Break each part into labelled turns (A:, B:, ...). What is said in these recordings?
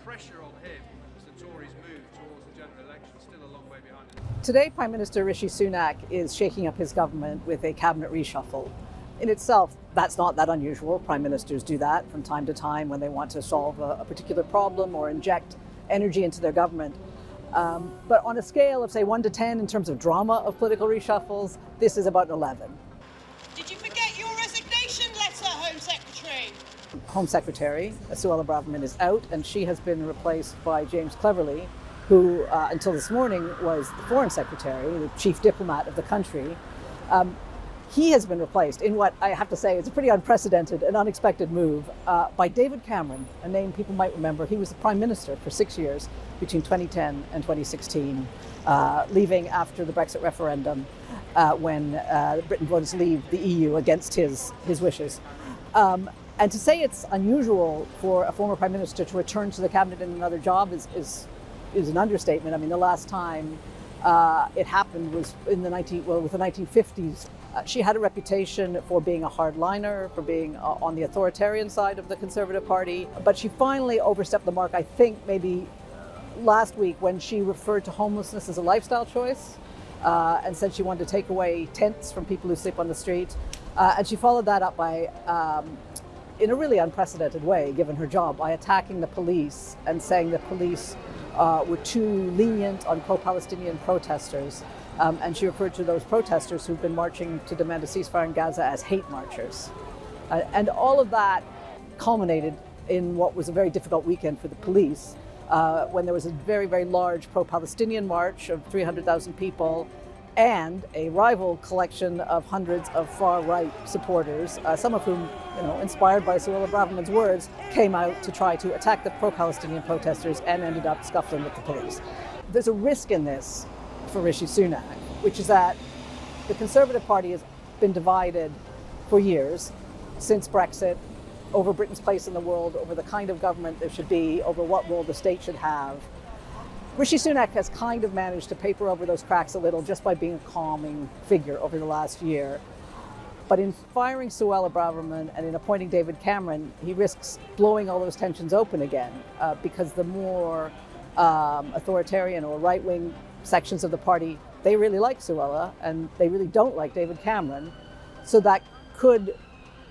A: pressure on him as the Tories move towards the general election still a long way behind him.
B: Today, Prime Minister Rishi Sunak is shaking up his government with a cabinet reshuffle. In itself, that's not that unusual. Prime ministers do that from time to time when they want to solve a particular problem or inject energy into their government. But on a scale of, say, 1 to 10 in terms of drama of political reshuffles, this is about an 11.
C: Did you forget your resignation letter, Home Secretary?
B: Home Secretary Suella Braverman is out, and she has been replaced by James Cleverly, who until this morning was the Foreign Secretary, the chief diplomat of the country. He has been replaced in what I have to say is a pretty unprecedented and unexpected move by David Cameron, a name people might remember. He was the Prime Minister for 6 years between 2010 and 2016, leaving after the Brexit referendum when Britain voted to leave the EU against his wishes. And to say it's unusual for a former Prime Minister to return to the cabinet in another job is an understatement. I mean, the last time it happened was in the 1950s. She had a reputation for being a hardliner, for being on the authoritarian side of the Conservative Party, but she finally overstepped the mark, I think, maybe last week when she referred to homelessness as a lifestyle choice and said she wanted to take away tents from people who sleep on the street. And she followed that up by, in a really unprecedented way, given her job, by attacking the police and saying the police were too lenient on pro-Palestinian protesters. And she referred to those protesters who've been marching to demand a ceasefire in Gaza as hate marchers. And all of that culminated in what was a very difficult weekend for the police, when there was a very, very large pro-Palestinian march of 300,000 people and a rival collection of hundreds of far-right supporters, some of whom, inspired by Suella Braverman's words, came out to try to attack the pro-Palestinian protesters and ended up scuffling with the police. There's a risk in this for Rishi Sunak, which is that the Conservative Party has been divided for years, since Brexit, over Britain's place in the world, over the kind of government there should be, over what role the state should have. Rishi Sunak has kind of managed to paper over those cracks a little just by being a calming figure over the last year. But in firing Suella Braverman and in appointing David Cameron, he risks blowing all those tensions open again, because the more authoritarian or right-wing sections of the party, they really like Suella and they really don't like David Cameron. So that could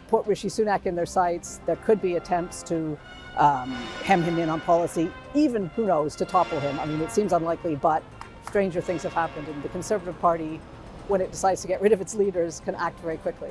B: put Rishi Sunak in their sights. There could be attempts to hem him in on policy, even, who knows, to topple him. I mean, it seems unlikely, but stranger things have happened, and the Conservative Party, when it decides to get rid of its leaders, can act very quickly.